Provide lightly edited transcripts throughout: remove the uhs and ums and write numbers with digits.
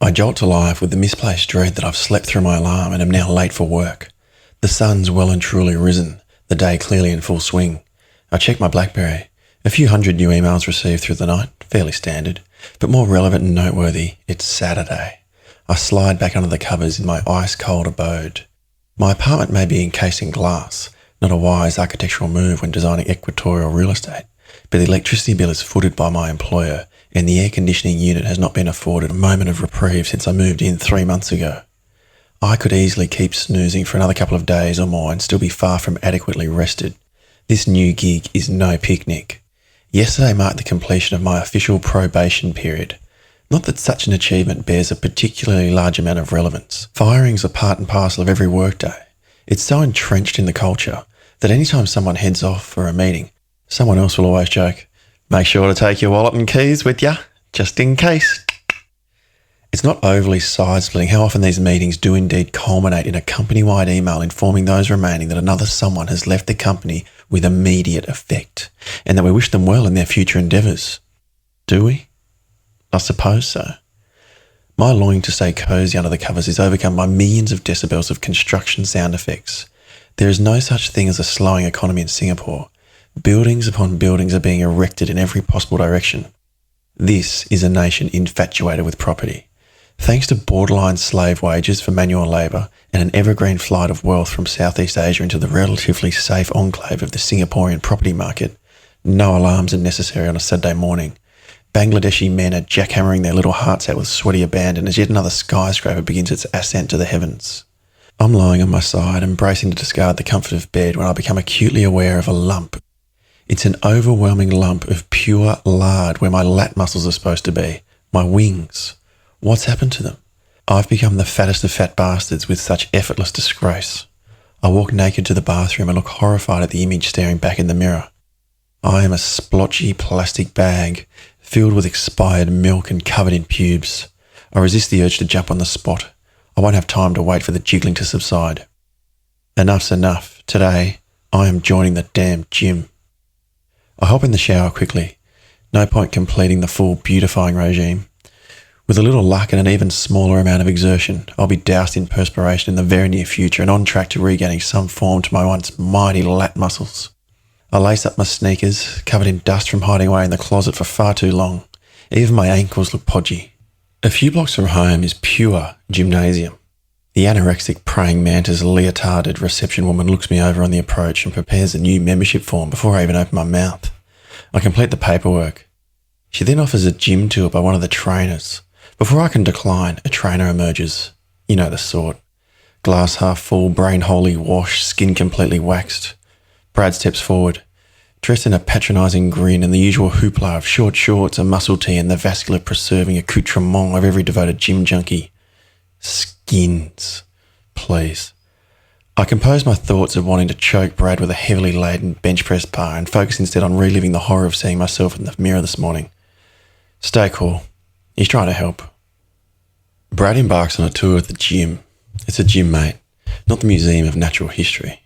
I jolt to life with the misplaced dread that I've slept through my alarm and am now late for work. The sun's well and truly risen, the day clearly in full swing. I check my BlackBerry. A few hundred new emails received through the night, fairly standard, but more relevant and noteworthy, it's Saturday. I slide back under the covers in my ice-cold abode. My apartment may be encased in glass, not a wise architectural move when designing equatorial real estate, but the electricity bill is footed by my employer and the air conditioning unit has not been afforded a moment of reprieve since I moved in 3 months ago. I could easily keep snoozing for another couple of days or more and still be far from adequately rested. This new gig is no picnic. Yesterday marked the completion of my official probation period. Not that such an achievement bears a particularly large amount of relevance. Firing's a part and parcel of every workday. It's so entrenched in the culture that anytime someone heads off for a meeting, someone else will always joke, "Make sure to take your wallet and keys with ya, just in case." It's not overly side-splitting how often these meetings do indeed culminate in a company-wide email informing those remaining that another someone has left the company with immediate effect, and that we wish them well in their future endeavours. Do we? I suppose so. My longing to stay cosy under the covers is overcome by millions of decibels of construction sound effects. There is no such thing as a slowing economy in Singapore. Buildings upon buildings are being erected in every possible direction. This is a nation infatuated with property. Thanks to borderline slave wages for manual labour and an evergreen flight of wealth from Southeast Asia into the relatively safe enclave of the Singaporean property market, no alarms are necessary on a Saturday morning. Bangladeshi men are jackhammering their little hearts out with sweaty abandon as yet another skyscraper begins its ascent to the heavens. I'm lying on my side and bracing to discard the comfort of bed when I become acutely aware of a lump. It's an overwhelming lump of pure lard where my lat muscles are supposed to be, my wings. What's happened to them? I've become the fattest of fat bastards with such effortless disgrace. I walk naked to the bathroom and look horrified at the image staring back in the mirror. I am a splotchy plastic bag filled with expired milk and covered in pubes. I resist the urge to jump on the spot. I won't have time to wait for the jiggling to subside. Enough's enough. Today, I am joining the damn gym. I hop in the shower quickly. No point completing the full beautifying regime. With a little luck and an even smaller amount of exertion, I'll be doused in perspiration in the very near future and on track to regaining some form to my once mighty lat muscles. I lace up my sneakers, covered in dust from hiding away in the closet for far too long. Even my ankles look podgy. A few blocks from home is pure gymnasium. The anorexic praying mantis leotarded reception woman looks me over on the approach and prepares a new membership form before I even open my mouth. I complete the paperwork. She then offers a gym tour by one of the trainers. Before I can decline, a trainer emerges. You know the sort. Glass half full, brain wholly washed, skin completely waxed. Brad steps forward, dressed in a patronising grin and the usual hoopla of short shorts, a muscle tee and the vascular preserving accoutrement of every devoted gym junkie. Skins. Please. I compose my thoughts of wanting to choke Brad with a heavily laden bench press bar and focus instead on reliving the horror of seeing myself in the mirror this morning. Stay cool. He's trying to help. Brad embarks on a tour of the gym. It's a gym, mate, not the Museum of Natural History.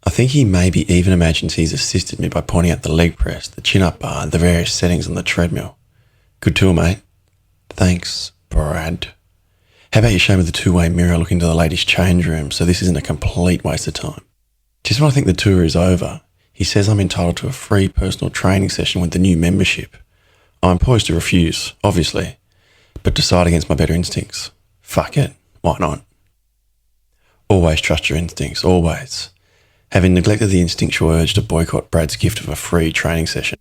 I think he maybe even imagines he's assisted me by pointing out the leg press, the chin-up bar, and the various settings on the treadmill. Good tour, mate. Thanks, Brad. How about you show me the two-way mirror look into the ladies' change room so this isn't a complete waste of time? Just when I think the tour is over, he says I'm entitled to a free personal training session with the new membership. I'm poised to refuse, obviously, but decide against my better instincts. Fuck it, why not? Always trust your instincts, always. Having neglected the instinctual urge to boycott Brad's gift of a free training session,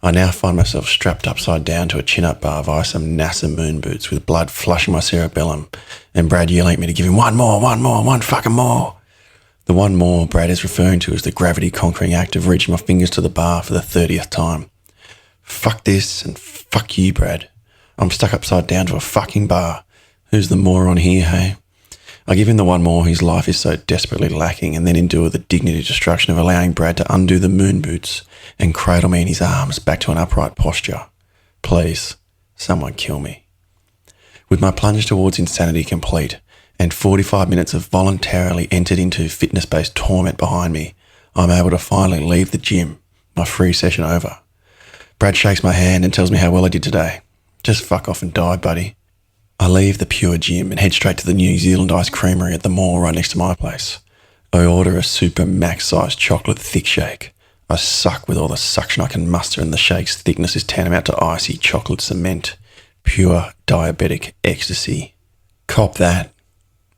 I now find myself strapped upside down to a chin-up bar via some NASA moon boots with blood flushing my cerebellum and Brad yelling at me to give him one fucking more. The one more Brad is referring to as the gravity-conquering act of reaching my fingers to the bar for the 30th time. Fuck this and fuck you, Brad. I'm stuck upside down to a fucking bar. Who's the moron here, hey? I give him the one more his life is so desperately lacking and then endure the dignity destruction of allowing Brad to undo the moon boots and cradle me in his arms back to an upright posture. Please, someone kill me. With my plunge towards insanity complete and 45 minutes of voluntarily entered into fitness-based torment behind me, I'm able to finally leave the gym, my free session over. Brad shakes my hand and tells me how well I did today. Just fuck off and die, buddy. I leave the Pure Gym and head straight to the New Zealand Ice Creamery at the mall right next to my place. I order a super max-sized chocolate thick shake. I suck with all the suction I can muster, and the shake's thickness is tantamount to icy chocolate cement. Pure diabetic ecstasy. Cop that,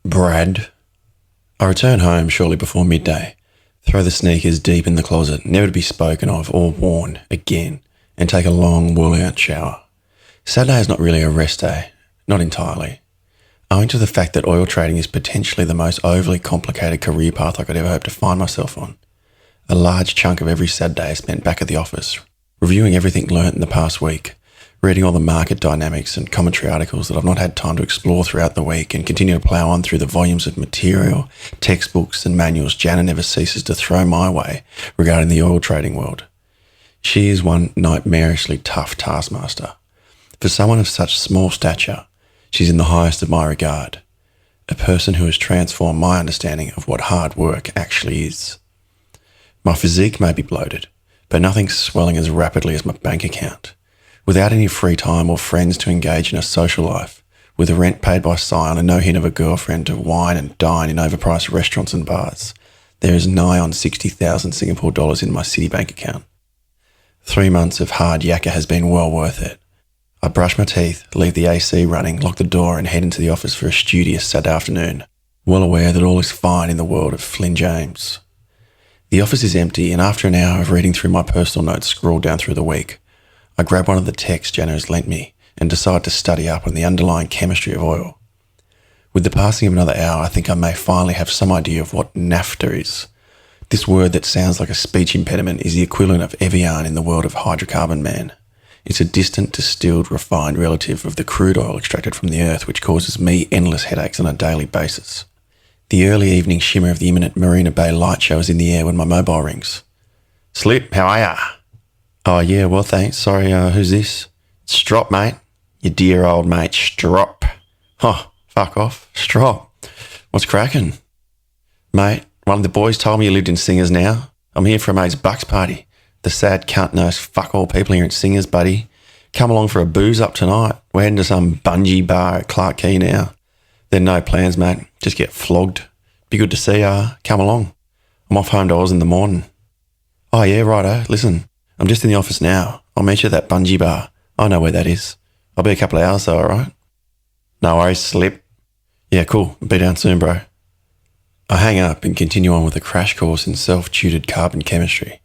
Brad. I return home shortly before midday, throw the sneakers deep in the closet, never to be spoken of or worn again, and take a long wool-out shower. Saturday is not really a rest day, not entirely. Owing to the fact that oil trading is potentially the most overly complicated career path I could ever hope to find myself on, a large chunk of every Saturday is spent back at the office, reviewing everything learnt in the past week, reading all the market dynamics and commentary articles that I've not had time to explore throughout the week, and continue to plough on through the volumes of material, textbooks and manuals Jana never ceases to throw my way regarding the oil trading world. She is one nightmarishly tough taskmaster. For someone of such small stature, she's in the highest of my regard, a person who has transformed my understanding of what hard work actually is. My physique may be bloated, but nothing's swelling as rapidly as my bank account. Without any free time or friends to engage in a social life, with the rent paid by Sion and no hint of a girlfriend to wine and dine in overpriced restaurants and bars, there is nigh on 60,000 Singapore dollars in my city bank account. 3 months of hard yakka has been well worth it. I brush my teeth, leave the AC running, lock the door and head into the office for a studious Saturday afternoon, well aware that all is fine in the world of Flynn James. The office is empty, and after an hour of reading through my personal notes scrawled down through the week, I grab one of the texts Jana has lent me and decide to study up on the underlying chemistry of oil. With the passing of another hour, I think I may finally have some idea of what naphtha is. This word that sounds like a speech impediment is the equivalent of Evian in the world of hydrocarbon man. It's a distant, distilled, refined relative of the crude oil extracted from the earth, which causes me endless headaches on a daily basis. The early evening shimmer of the imminent Marina Bay light show is in the air when my mobile rings. Slip, how are ya? Oh yeah, well thanks. Sorry, who's this? Strop, mate. Your dear old mate, Strop. Oh, fuck off. Strop. What's cracking? Mate, one of the boys told me you lived in Singers now. I'm here for a mate's bucks party. The sad cunt-nosed fuck-all people here at Singers, buddy. Come along for a booze up tonight. We're heading to some bungee bar at Clark Quay now. There are no plans, mate. Just get flogged. Be good to see ya. Come along. I'm off home to Oz in the morning. Oh yeah, righto. Listen, I'm just in the office now. I'll meet you at that bungee bar. I know where that is. I'll be a couple of hours though, alright? No worries, Slip. Yeah, cool. Be down soon, bro. I hang up and continue on with a crash course in self-tutored carbon chemistry.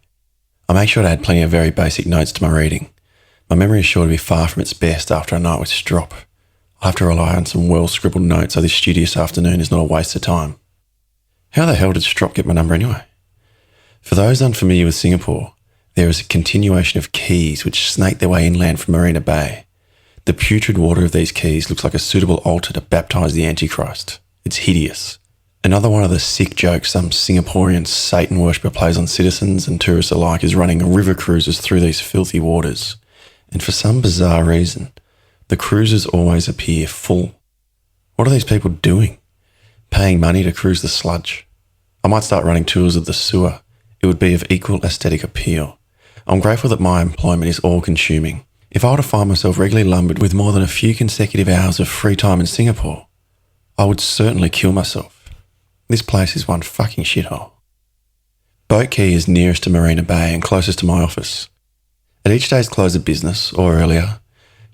I make sure to add plenty of very basic notes to my reading. My memory is sure to be far from its best after a night with Strop. I'll have to rely on some well-scribbled notes so this studious afternoon is not a waste of time. How the hell did Strop get my number anyway? For those unfamiliar with Singapore, there is a continuation of quays which snake their way inland from Marina Bay. The putrid water of these quays looks like a suitable altar to baptise the Antichrist. It's hideous. Another one of the sick jokes some Singaporean Satan worshipper plays on citizens and tourists alike is running river cruises through these filthy waters. And for some bizarre reason, the cruises always appear full. What are these people doing? Paying money to cruise the sludge? I might start running tours of the sewer. It would be of equal aesthetic appeal. I'm grateful that my employment is all-consuming. If I were to find myself regularly lumbered with more than a few consecutive hours of free time in Singapore, I would certainly kill myself. This place is one fucking shithole. Boat Quay is nearest to Marina Bay and closest to my office. At each day's close of business, or earlier,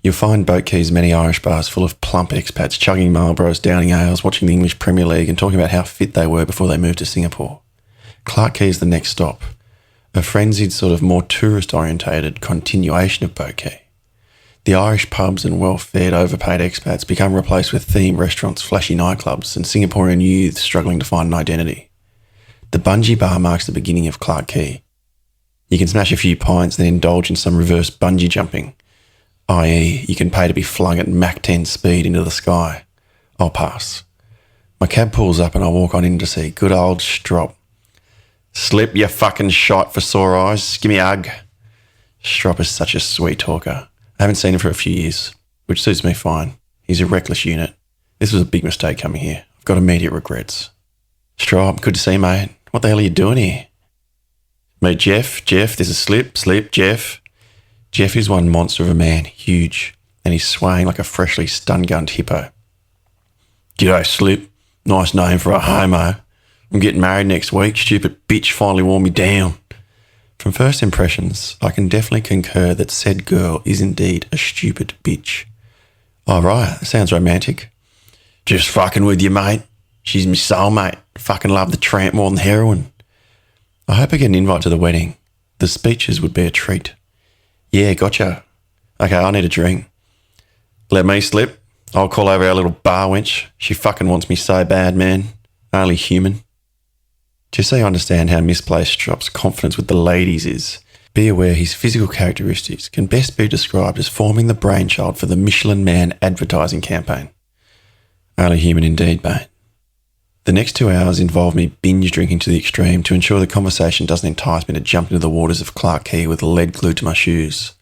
you'll find Boat Quay's many Irish bars full of plump expats chugging Marlboros, downing ales, watching the English Premier League and talking about how fit they were before they moved to Singapore. Clark Quay is the next stop, a frenzied sort of more tourist-orientated continuation of Boat Quay. The Irish pubs and well-fed, overpaid expats become replaced with themed restaurants, flashy nightclubs, and Singaporean youths struggling to find an identity. The bungee bar marks the beginning of Clark Quay. You can smash a few pints, then indulge in some reverse bungee jumping, i.e. you can pay to be flung at Mach 10 speed into the sky. I'll pass. My cab pulls up and I walk on in to see good old Strop. Slip, you fucking shot for sore eyes. Give me a hug. Strop is such a sweet talker. I haven't seen him for a few years, which suits me fine. He's a reckless unit. This was a big mistake coming here. I've got immediate regrets. Strop, good to see you, mate. What the hell are you doing here? Meet Jeff. Jeff, this is Slip. Jeff. Jeff is one monster of a man. Huge. and he's swaying like a freshly stun-gunned hippo. G'day, Slip. Nice name for a homo. I'm getting married next week. Stupid bitch finally wore me down. From first impressions, I can definitely concur that said girl is indeed a stupid bitch. Oh, right. Sounds romantic. Just fucking with you, mate. She's my soulmate. Fucking love the tramp more than heroin. I hope I get an invite to the wedding. The speeches would be a treat. Yeah, gotcha. Okay, I need a drink. Let me slip. I'll call over our little bar wench. She fucking wants me so bad, man. Only human. Just so you understand how misplaced Strop's confidence with the ladies is, be aware his physical characteristics can best be described as forming the brainchild for the Michelin Man advertising campaign. Only human indeed, mate. The next 2 hours involve me binge drinking to the extreme to ensure the conversation doesn't entice me to jump into the waters of Clark Quay with lead glued to my shoes.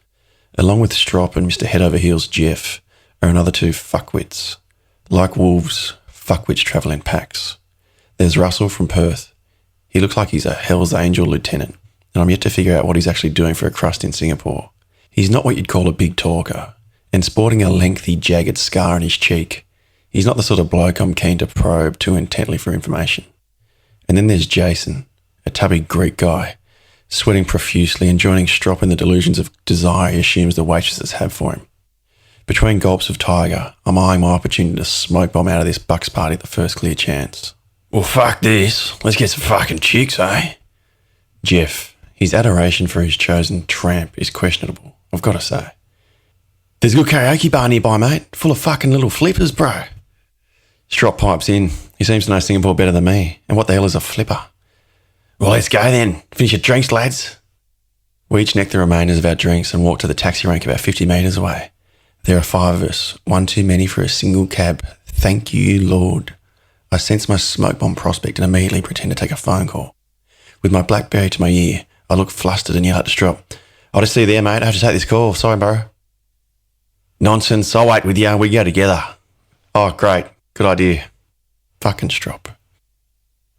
Along with Strop and Mr. Head Over Heels Jeff are another two fuckwits. Like wolves, fuckwits travel in packs. There's Russell from Perth. He looks like he's a Hell's Angel lieutenant, and I'm yet to figure out what he's actually doing for a crust in Singapore. He's not what you'd call a big talker, and sporting a lengthy, jagged scar on his cheek, he's not the sort of bloke I'm keen to probe too intently for information. And then there's Jason, a tubby Greek guy, sweating profusely and joining Strop in the delusions of desire he assumes the waitresses have for him. Between gulps of Tiger, I'm eyeing my opportunity to smoke bomb out of this bucks party at the first clear chance. Well, fuck this. Let's get some fucking chicks, eh? Jeff, his adoration for his chosen tramp is questionable, I've got to say. There's a good karaoke bar nearby, mate. Full of fucking little flippers, bro. Strop pipes in. He seems to know Singapore better than me. And what the hell is a flipper? Well, let's go then. Finish your drinks, lads. We each neck the remainders of our drinks and walk to the taxi rank about 50 metres away. There are 5 of us, one too many for a single cab. Thank you, Lord. I sense my smoke bomb prospect and immediately pretend to take a phone call. With my BlackBerry to my ear, I look flustered and yell at Strop. I'll just see you there, mate. I have to take this call. Sorry, bro. Nonsense. I'll wait with you. We go together. Oh, great. Good idea. Fucking Strop.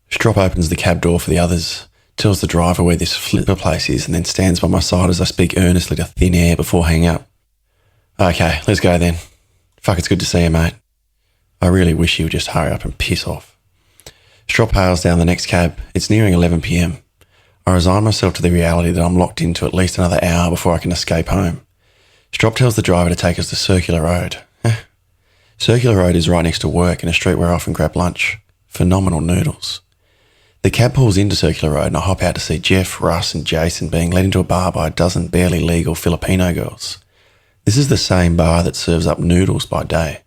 Strop opens the cab door for the others, tells the driver where this flipper place is, and then stands by my side as I speak earnestly to thin air before hanging up. Okay, let's go then. Fuck, it's good to see you, mate. I really wish he would just hurry up and piss off. Strop hails down the next cab. It's nearing 11 p.m. I resign myself to the reality that I'm locked into at least another hour before I can escape home. Strop tells the driver to take us to Circular Road. Circular Road is right next to work and a street where I often grab lunch. Phenomenal noodles. The cab pulls into Circular Road and I hop out to see Jeff, Russ and Jason being led into a bar by a dozen barely legal Filipino girls. This is the same bar that serves up noodles by day.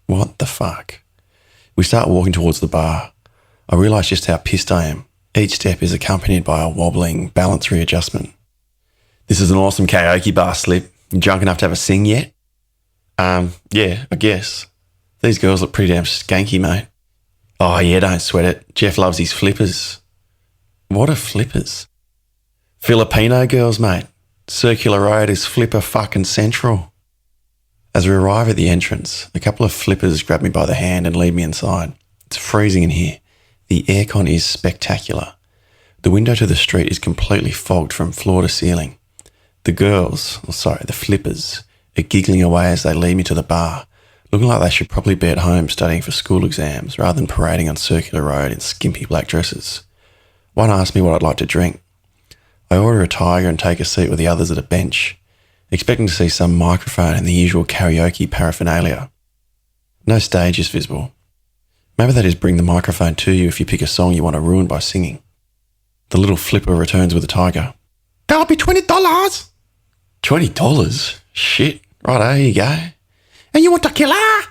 What the fuck? We start walking towards the bar. I realise just how pissed I am. Each step is accompanied by a wobbling balance readjustment. This is an awesome karaoke bar, Slip. You drunk enough to have a sing yet? Yeah, I guess. These girls look pretty damn skanky, mate. Oh yeah, don't sweat it. Jeff loves his flippers. What are flippers? Filipino girls, mate. Circular Road is flipper fucking central. As we arrive at the entrance, a couple of flippers grab me by the hand and lead me inside. It's freezing in here. The aircon is spectacular. The window to the street is completely fogged from floor to ceiling. The flippers, are giggling away as they lead me to the bar, looking like they should probably be at home studying for school exams rather than parading on Circular Road in skimpy black dresses. One asks me what I'd like to drink. I order a Tiger and take a seat with the others at a bench, expecting to see some microphone and the usual karaoke paraphernalia. No stage is visible. Maybe they just bring the microphone to you if you pick a song you want to ruin by singing. The little flipper returns with a Tiger. That'll be $20. $20? Shit. Righto, here you go. And you want tequila?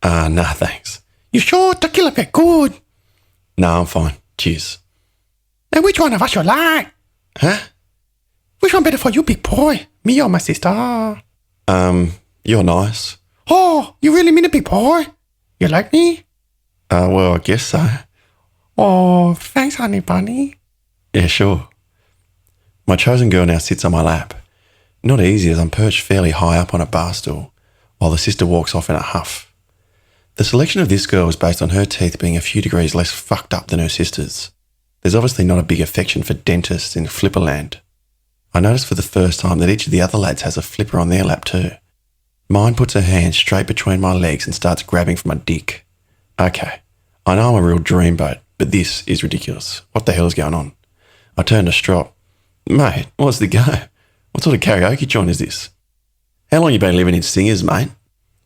Nah, thanks. You sure tequila be good? No, I'm fine. Cheers. And which one of us you like? Huh? Which one better for you, big boy? Me or my sister? You're nice. Oh, you really mean a big boy? You like me? Well, I guess so. Oh, thanks, honey bunny. Yeah, sure. My chosen girl now sits on my lap. Not easy as I'm perched fairly high up on a bar stool, while the sister walks off in a huff. The selection of this girl is based on her teeth being a few degrees less fucked up than her sister's. There's obviously not a big affection for dentists in Flipperland. I noticed for the first time that each of the other lads has a flipper on their lap too. Mine puts her hand straight between my legs and starts grabbing for my dick. Okay, I know I'm a real dreamboat, but this is ridiculous. What the hell is going on? I turn to Strop. Mate, what's the go? What sort of karaoke joint is this? How long you been living in Singers, mate?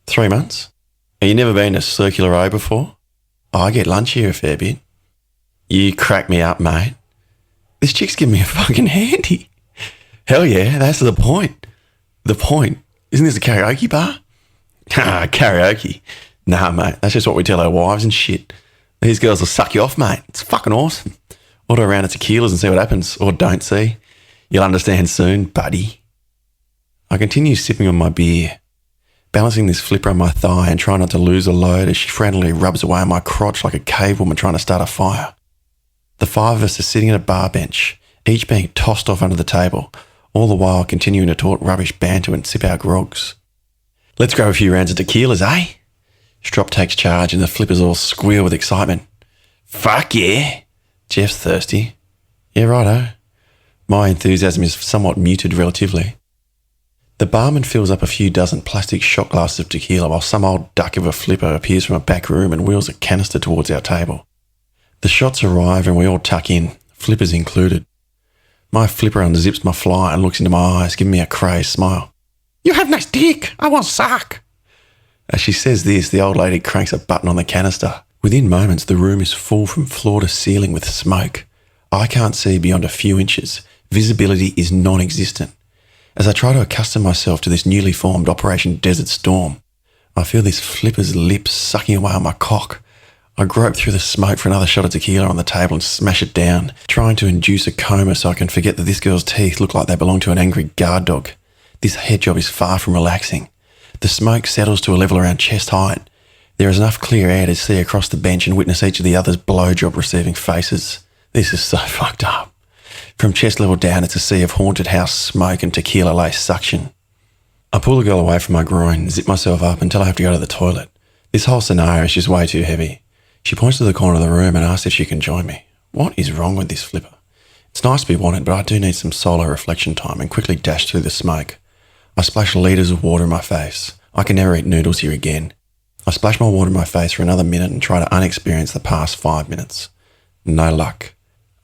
3 months? Have you never been to Circular O before? Oh, I get lunch here a fair bit. You crack me up, mate. This chick's giving me a fucking handy. Hell yeah, that's the point. The point. Isn't this a karaoke bar? Karaoke. Nah, mate, that's just what we tell our wives and shit. These girls will suck you off, mate. It's fucking awesome. Order a round of tequilas and see what happens. Or don't see. You'll understand soon, buddy. I continue sipping on my beer, balancing this flipper on my thigh and trying not to lose a load as she frantically rubs away on my crotch like a cave woman trying to start a fire. The 5 of us are sitting at a bar bench, each being tossed off under the table, all the while continuing to talk rubbish banter and sip our grogs. Let's grab a few rounds of tequilas, eh? Strop takes charge and the flippers all squeal with excitement. Fuck yeah! Jeff's thirsty. Yeah, righto. My enthusiasm is somewhat muted relatively. The barman fills up a few dozen plastic shot glasses of tequila while some old duck of a flipper appears from a back room and wheels a canister towards our table. The shots arrive and we all tuck in, flippers included. My flipper unzips my fly and looks into my eyes, giving me a crazed smile. You have nice dick. I want suck. As she says this, the old lady cranks a button on the canister. Within moments, the room is full from floor to ceiling with smoke. I can't see beyond a few inches. Visibility is non-existent. As I try to accustom myself to this newly formed Operation Desert Storm, I feel this flipper's lips sucking away on my cock. I grope through the smoke for another shot of tequila on the table and smash it down, trying to induce a coma so I can forget that this girl's teeth look like they belong to an angry guard dog. This head job is far from relaxing. The smoke settles to a level around chest height. There is enough clear air to see across the bench and witness each of the others' blowjob receiving faces. This is so fucked up. From chest level down, it's a sea of haunted house smoke and tequila-laced suction. I pull the girl away from my groin, zip myself up until I have to go to the toilet. This whole scenario is just way too heavy. She points to the corner of the room and asks if she can join me. What is wrong with this flipper? It's nice to be wanted, but I do need some solo reflection time and quickly dash through the smoke. I splash litres of water in my face. I can never eat noodles here again. I splash my water in my face for another minute and try to unexperience the past 5 minutes. No luck.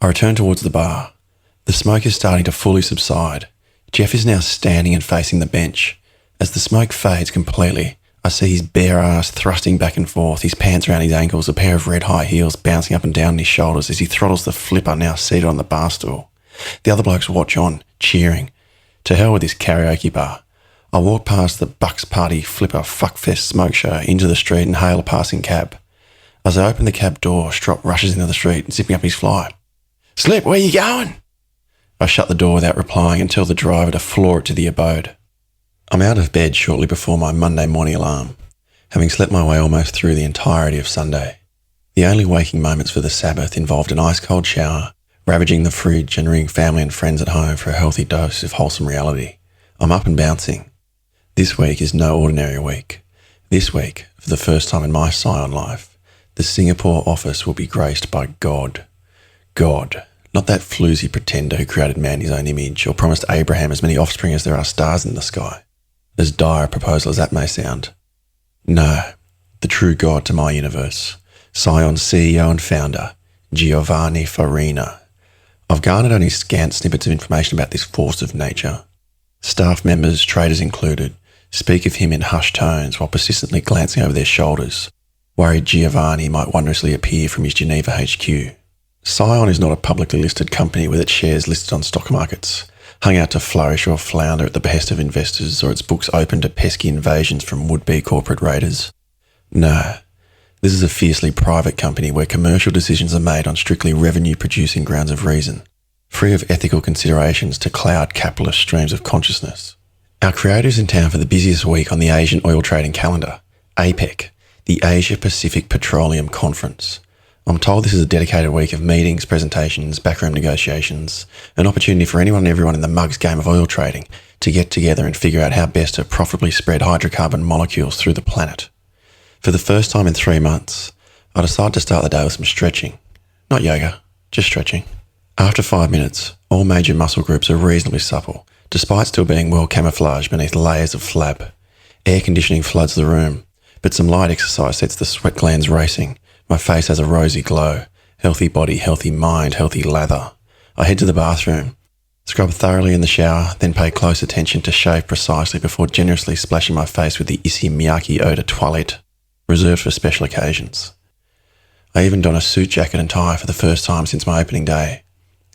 I return towards the bar. The smoke is starting to fully subside. Jeff is now standing and facing the bench. As the smoke fades completely, I see his bare ass thrusting back and forth, his pants around his ankles, a pair of red high heels bouncing up and down his shoulders as he throttles the flipper now seated on the bar stool. The other blokes watch on, cheering. To hell with this karaoke bar. I walk past the Bucks Party Flipper Fuckfest smoke show into the street and hail a passing cab. As I open the cab door, Strop rushes into the street, zipping up his fly. Slip, where you going? I shut the door without replying and tell the driver to floor it to the abode. I'm out of bed shortly before my Monday morning alarm, having slept my way almost through the entirety of Sunday. The only waking moments for the Sabbath involved an ice-cold shower, ravaging the fridge and ringing family and friends at home for a healthy dose of wholesome reality. I'm up and bouncing. This week is no ordinary week. This week, for the first time in my Scion life, the Singapore office will be graced by God. God. Not that floozy pretender who created man in his own image or promised Abraham as many offspring as there are stars in the sky. As dire a proposal as that may sound. No, the true God to my universe. Scion's CEO and founder, Giovanni Farina. I've garnered only scant snippets of information about this force of nature. Staff members, traders included, speak of him in hushed tones while persistently glancing over their shoulders, worried Giovanni might wondrously appear from his Geneva HQ. Scion is not a publicly listed company with its shares listed on stock markets, hung out to flourish or flounder at the behest of investors or its books open to pesky invasions from would-be corporate raiders. No, this is a fiercely private company where commercial decisions are made on strictly revenue-producing grounds of reason, free of ethical considerations to cloud capitalist streams of consciousness. Our creator is in town for the busiest week on the Asian oil trading calendar, APEC, the Asia Pacific Petroleum Conference. I'm told this is a dedicated week of meetings, presentations, backroom negotiations, an opportunity for anyone and everyone in the mug's game of oil trading to get together and figure out how best to profitably spread hydrocarbon molecules through the planet. For the first time in 3 months, I decided to start the day with some stretching. Not yoga, just stretching. After 5 minutes, all major muscle groups are reasonably supple, despite still being well camouflaged beneath layers of flab. Air conditioning floods the room, but some light exercise sets the sweat glands racing. My face has a rosy glow. Healthy body, healthy mind, healthy lather. I head to the bathroom, scrub thoroughly in the shower, then pay close attention to shave precisely before generously splashing my face with the Issey Miyake Eau de Toilette, reserved for special occasions. I even don a suit jacket and tie for the first time since my opening day.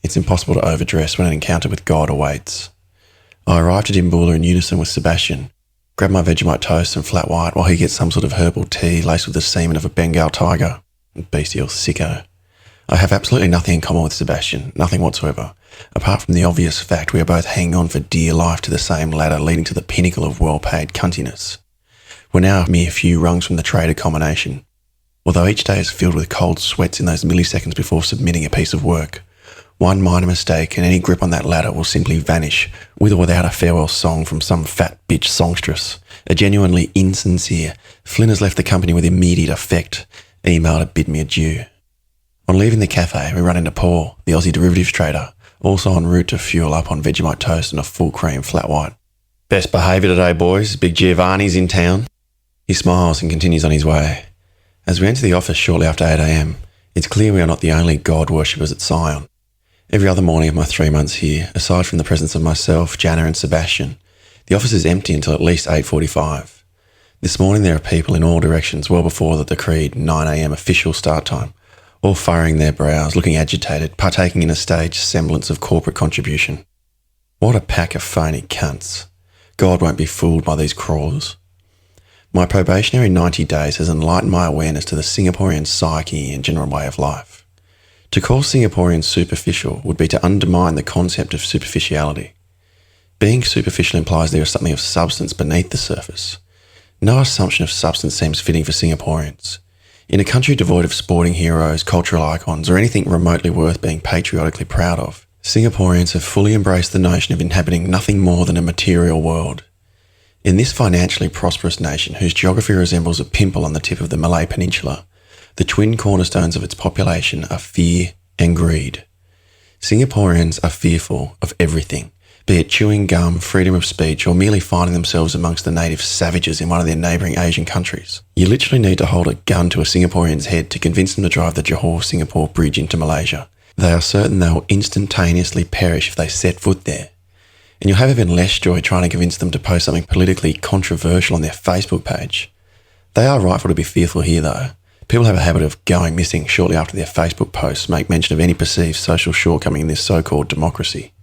It's impossible to overdress when an encounter with God awaits. I arrived at Imbula in unison with Sebastian, grab my Vegemite toast and flat white while he gets some sort of herbal tea laced with the semen of a Bengal tiger. Bestial sicko. I have absolutely nothing in common with Sebastian, nothing whatsoever, apart from the obvious fact we are both hanging on for dear life to the same ladder leading to the pinnacle of well-paid cuntiness. We're now a mere few rungs from the trader combination. Although each day is filled with cold sweats in those milliseconds before submitting a piece of work, one minor mistake and any grip on that ladder will simply vanish, with or without a farewell song from some fat bitch songstress. A genuinely insincere, Flynn has left the company with immediate effect, email to bid me adieu. On leaving the cafe, we run into Paul, the Aussie derivatives trader, also en route to fuel up on Vegemite toast and a full cream flat white. Best behaviour today, boys. Big Giovanni's in town. He smiles and continues on his way. As we enter the office shortly after 8 a.m, it's clear we are not the only God worshippers at Scion. Every other morning of my 3 months here, aside from the presence of myself, Jana and Sebastian, the office is empty until at least 8:45. This morning there are people in all directions well before the decreed 9 a.m. official start time, all furrowing their brows, looking agitated, partaking in a staged semblance of corporate contribution. What a pack of phony cunts. God won't be fooled by these crawlers. My probationary 90 days has enlightened my awareness to the Singaporean psyche and general way of life. To call Singaporeans superficial would be to undermine the concept of superficiality. Being superficial implies there is something of substance beneath the surface. No assumption of substance seems fitting for Singaporeans. In a country devoid of sporting heroes, cultural icons, or anything remotely worth being patriotically proud of, Singaporeans have fully embraced the notion of inhabiting nothing more than a material world. In this financially prosperous nation, whose geography resembles a pimple on the tip of the Malay Peninsula, the twin cornerstones of its population are fear and greed. Singaporeans are fearful of everything, be it chewing gum, freedom of speech, or merely finding themselves amongst the native savages in one of their neighbouring Asian countries. You literally need to hold a gun to a Singaporean's head to convince them to drive the Johor-Singapore bridge into Malaysia. They are certain they will instantaneously perish if they set foot there. And you'll have even less joy trying to convince them to post something politically controversial on their Facebook page. They are rightful to be fearful here though. People have a habit of going missing shortly after their Facebook posts make mention of any perceived social shortcoming in this so-called democracy.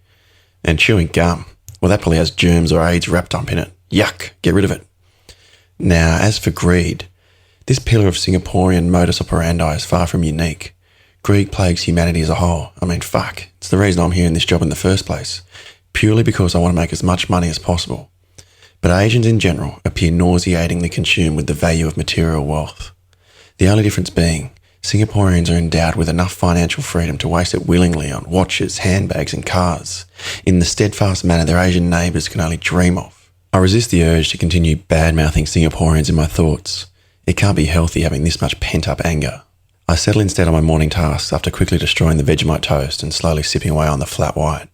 And chewing gum, well, that probably has germs or AIDS wrapped up in it. Yuck, get rid of it. Now, as for greed, this pillar of Singaporean modus operandi is far from unique. Greed plagues humanity as a whole. I mean, fuck, it's the reason I'm here in this job in the first place, purely because I want to make as much money as possible. But Asians in general appear nauseatingly consumed with the value of material wealth. The only difference being, Singaporeans are endowed with enough financial freedom to waste it willingly on watches, handbags and cars, in the steadfast manner their Asian neighbours can only dream of. I resist the urge to continue bad-mouthing Singaporeans in my thoughts. It can't be healthy having this much pent-up anger. I settle instead on my morning tasks after quickly destroying the Vegemite toast and slowly sipping away on the flat white.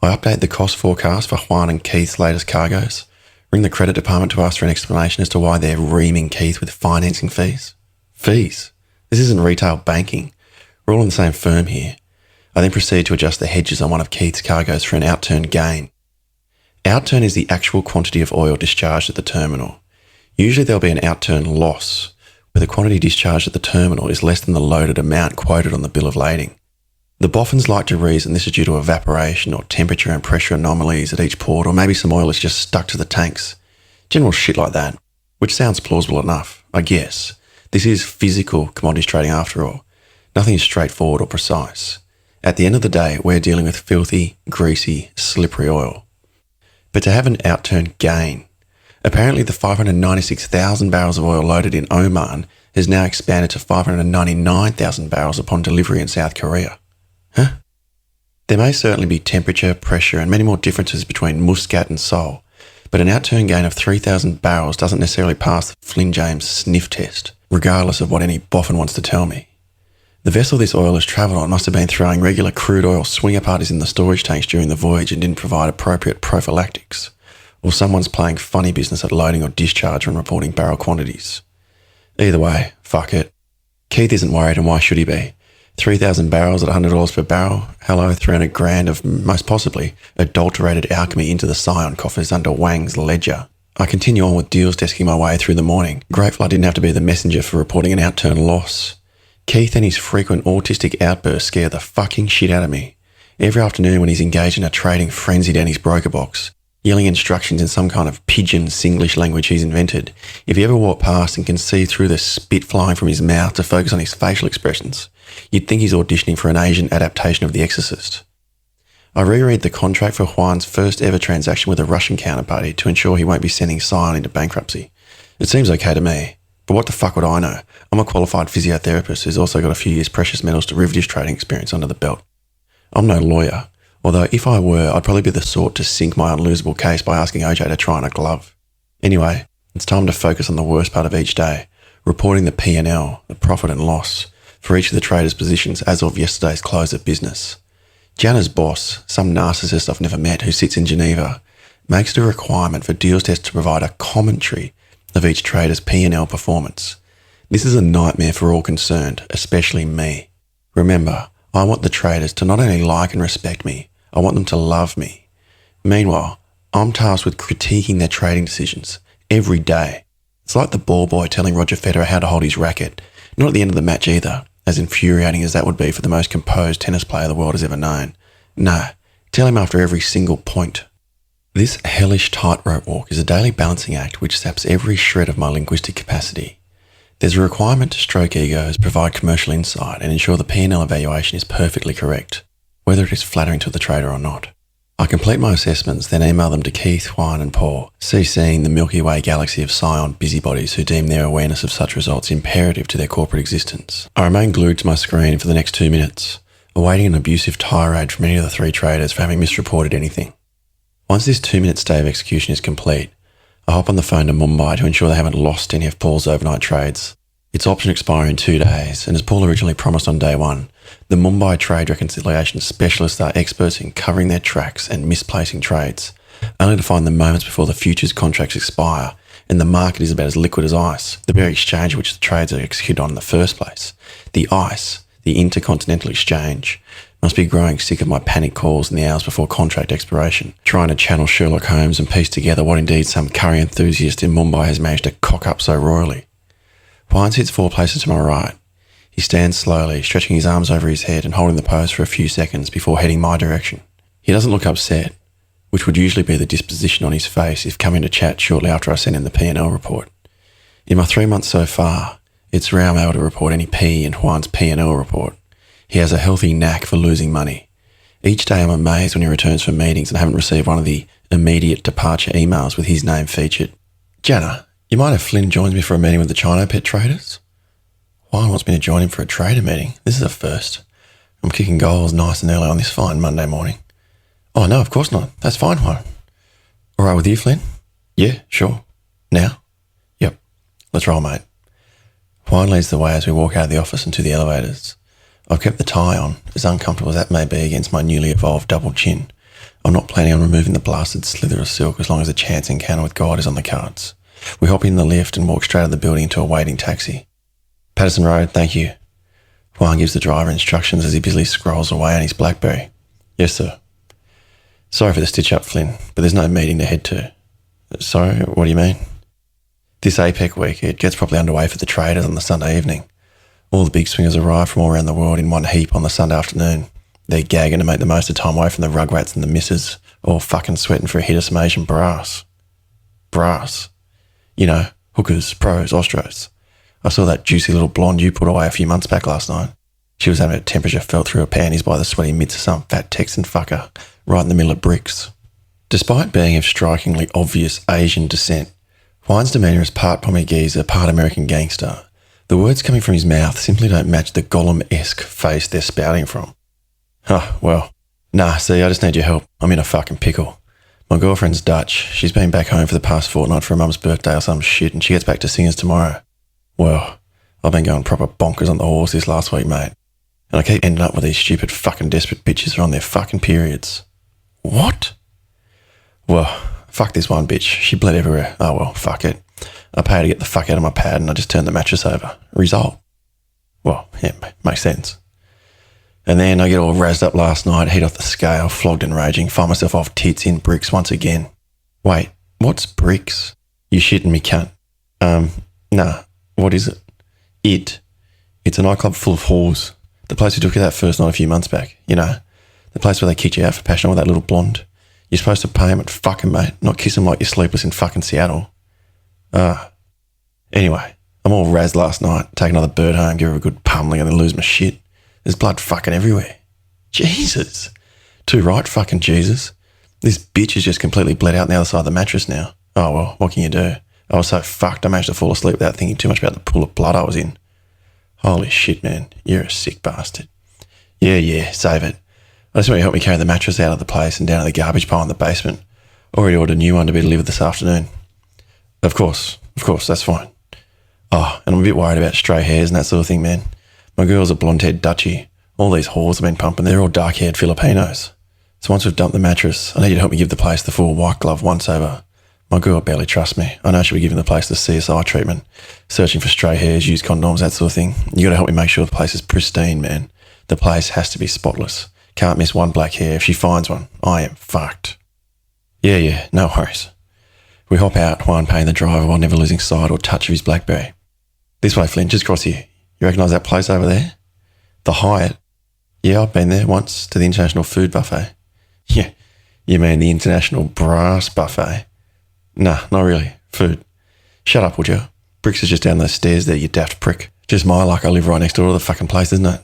I update the cost forecast for Juan and Keith's latest cargoes, ring the credit department to ask for an explanation as to why they're reaming Keith with financing fees. Fees? This isn't retail banking. We're all in the same firm here. I then proceed to adjust the hedges on one of Keith's cargoes for an outturn gain. Outturn is the actual quantity of oil discharged at the terminal. Usually there'll be an outturn loss, where the quantity discharged at the terminal is less than the loaded amount quoted on the bill of lading. The boffins like to reason this is due to evaporation or temperature and pressure anomalies at each port, or maybe some oil is just stuck to the tanks. General shit like that, which sounds plausible enough, I guess. This is physical commodities trading after all. Nothing is straightforward or precise. At the end of the day, we're dealing with filthy, greasy, slippery oil. But to have an outturn gain, apparently the 596,000 barrels of oil loaded in Oman has now expanded to 599,000 barrels upon delivery in South Korea. Huh? There may certainly be temperature, pressure and many more differences between Muscat and Seoul, but an outturn gain of 3,000 barrels doesn't necessarily pass the Flynn James sniff test, regardless of what any boffin wants to tell me. The vessel this oil has travelled on must have been throwing regular crude oil swinger parties in the storage tanks during the voyage and didn't provide appropriate prophylactics. or someone's playing funny business at loading or discharge when reporting barrel quantities. Either way, fuck it. Keith isn't worried, and why should he be? 3,000 barrels at $100 per barrel? Hello, 300 grand of most possibly adulterated alchemy into the Scion coffers under Wang's ledger. I continue on with deals desking my way through the morning, grateful I didn't have to be the messenger for reporting an outturn loss. Keith and his frequent autistic outbursts scare the fucking shit out of me. Every afternoon when he's engaged in a trading frenzy down his broker box, yelling instructions in some kind of pigeon Singlish language he's invented, if you ever walk past and can see through the spit flying from his mouth to focus on his facial expressions, you'd think he's auditioning for an Asian adaptation of The Exorcist. I reread the contract for Juan's first ever transaction with a Russian counterparty to ensure he won't be sending Scion into bankruptcy. It seems okay to me, but what the fuck would I know? I'm a qualified physiotherapist who's also got a few years precious metals derivatives trading experience under the belt. I'm no lawyer, although if I were, I'd probably be the sort to sink my unlosable case by asking OJ to try on a glove. Anyway, it's time to focus on the worst part of each day, reporting the P&L, the profit and loss, for each of the traders' positions as of yesterday's close of business. Jana's boss, some narcissist I've never met who sits in Geneva, makes it a requirement for Deals Desk to provide a commentary of each trader's P&L performance. This is a nightmare for all concerned, especially me. Remember, I want the traders to not only like and respect me, I want them to love me. Meanwhile, I'm tasked with critiquing their trading decisions every day. It's like the ball boy telling Roger Federer how to hold his racket, not at the end of the match either, as infuriating as that would be for the most composed tennis player the world has ever known. No, tell him after every single point. This hellish tightrope walk is a daily balancing act which saps every shred of my linguistic capacity. There's a requirement to stroke egos, provide commercial insight, and ensure the P&L evaluation is perfectly correct, whether it is flattering to the trader or not. I complete my assessments, then email them to Keith, Juan and Paul, CCing the Milky Way galaxy of Scion busybodies who deem their awareness of such results imperative to their corporate existence. I remain glued to my screen for the next 2 minutes, awaiting an abusive tirade from any of the 3 traders for having misreported anything. Once this 2-minute stay of execution is complete, I hop on the phone to Mumbai to ensure they haven't lost any of Paul's overnight trades. Its option expires in 2 days, and as Paul originally promised on day 1, the Mumbai trade reconciliation specialists are experts in covering their tracks and misplacing trades, only to find them moments before the futures contracts expire and the market is about as liquid as ice, the very exchange which the trades are executed on in the first place. The ICE, the Intercontinental Exchange, must be growing sick of my panic calls in the hours before contract expiration, trying to channel Sherlock Holmes and piece together what indeed some curry enthusiast in Mumbai has managed to cock up so royally. Juan sits 4 places to my right. He stands slowly, stretching his arms over his head and holding the pose for a few seconds before heading my direction. He doesn't look upset, which would usually be the disposition on his face if coming to chat shortly after I sent him the P&L report. In my 3 months so far, it's rare I'm able to report any P in Juan's P&L report. He has a healthy knack for losing money. Each day I'm amazed when he returns from meetings and haven't received one of the immediate departure emails with his name featured. Jana, you mind if Flynn joins me for a meeting with the Chino pet traders? Juan wants me to join him for a trader meeting. This is a first. I'm kicking goals nice and early on this fine Monday morning. Oh, no, of course not. That's fine, Juan. All right with you, Flynn? Yeah, sure. Now? Yep. Let's roll, mate. Juan leads the way as we walk out of the office and to the elevators. I've kept the tie on, as uncomfortable as that may be against my newly evolved double chin. I'm not planning on removing the blasted slither of silk as long as a chance encounter with God is on the cards. We hop in the lift and walk straight out of the building into a waiting taxi. Patterson Road, thank you. Juan gives the driver instructions as he busily scrolls away on his BlackBerry. Yes, sir. Sorry for the stitch-up, Flynn, but there's no meeting to head to. Sorry, what do you mean? This APEC week, it gets properly underway for the traders on the Sunday evening. All the big swingers arrive from all around the world in one heap on the Sunday afternoon. They're gagging to make the most of time away from the rugrats and the missus, all fucking sweating for a hit of some Asian brass. Brass. You know, hookers, pros, ostros. I saw that juicy little blonde you put away a few months back last night. She was having her temperature felt through her panties by the sweaty mitts of some fat Texan fucker right in the middle of bricks. Despite being of strikingly obvious Asian descent, Juan's demeanour is part Pommy geezer, part American gangster. The words coming from his mouth simply don't match the Gollum-esque face they're spouting from. Oh, well. Nah, see, I just need your help. I'm in a fucking pickle. My girlfriend's Dutch. She's been back home for the past fortnight for her mum's birthday or some shit, and she gets back to Singers tomorrow. Well, I've been going proper bonkers on the horse this last week, mate. And I keep ending up with these stupid fucking desperate bitches who are on their fucking periods. What? Well, Fuck this one bitch. She bled everywhere. Oh well, fuck it. I pay her to get the fuck out of my pad and I just turned the mattress over. Result? Well, yeah, makes sense. And then I get all razzed up last night, heat off the scale, flogged and raging, find myself off tits in bricks once again. Wait, what's bricks? You shitting me, cunt. Nah, what is it? It's a nightclub full of whores. The place we took you that first night a few months back. You know, the place where they kicked you out for passion with that little blonde. You're supposed to pay them and fuck 'em, mate, not kiss 'em like you're sleepless in fucking Seattle. Anyway, I'm all razzed last night, take another bird home, give her a good pummeling and then lose my shit. There's blood fucking everywhere. Jesus. Too right, fucking Jesus. This bitch is just completely bled out on the other side of the mattress now. Oh well, what can you do? I was so fucked I managed to fall asleep without thinking too much about the pool of blood I was in. Holy shit, man. You're a sick bastard. Yeah, save it. I just want you to help me carry the mattress out of the place and down to the garbage pile in the basement. Already ordered a new one to be delivered this afternoon. Of course, that's fine. Oh, and I'm a bit worried about stray hairs and that sort of thing, man. My girl's a blonde-haired Dutchie. All these whores I've been pumping, they're all dark-haired Filipinos. So once we've dumped the mattress, I need you to help me give the place the full white glove once-over. My girl barely trusts me. I know she'll be giving the place the CSI treatment, searching for stray hairs, used condoms, that sort of thing. You got to help me make sure the place is pristine, man. The place has to be spotless. Can't miss one black hair. If she finds one, I am fucked. Yeah, no worries. We hop out, Juan paying the driver while never losing sight or touch of his BlackBerry. This way, Flynn, just across here. You recognise that place over there? The Hyatt. Yeah, I've been there once to the International Food Buffet. Yeah, you mean the International Brass Buffet? Nah, not really. Food. Shut up, would you? Bricks is just down those stairs there, you daft prick. Just my luck I live right next door to the fucking place, isn't it?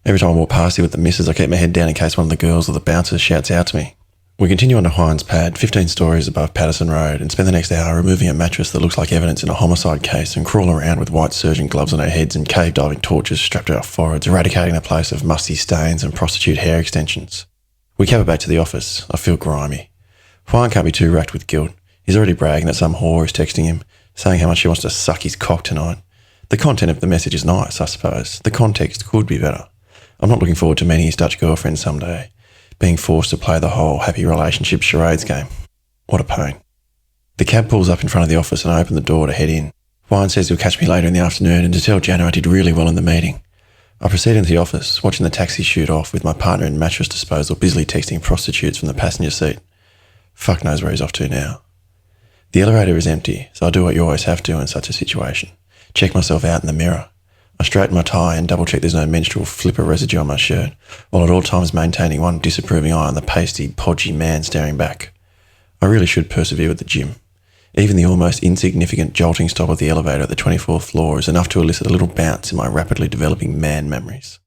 Every time I walk past here with the missus, I keep my head down in case one of the girls or the bouncers shouts out to me. We continue on to Juan's pad, 15 stories above Patterson Road, and spend the next hour removing a mattress that looks like evidence in a homicide case and crawl around with white surgeon gloves on our heads and cave diving torches strapped to our foreheads, eradicating the place of musty stains and prostitute hair extensions. We cab it back to the office. I feel grimy. Juan can't be too racked with guilt. He's already bragging that some whore is texting him, saying how much she wants to suck his cock tonight. The content of the message is nice, I suppose. The context could be better. I'm not looking forward to meeting his Dutch girlfriend someday, being forced to play the whole happy relationship charades game. What a pain. The cab pulls up in front of the office and I open the door to head in. Juan says he'll catch me later in the afternoon and to tell Jano I did really well in the meeting. I proceed into the office, watching the taxi shoot off with my partner in mattress disposal busily texting prostitutes from the passenger seat. Fuck knows where he's off to now. The elevator is empty, so I do what you always have to in such a situation. Check myself out in the mirror. I straighten my tie and double-check there's no menstrual flipper residue on my shirt, while at all times maintaining one disapproving eye on the pasty, podgy man staring back. I really should persevere with the gym. Even the almost insignificant jolting stop of the elevator at the 24th floor is enough to elicit a little bounce in my rapidly developing man memories.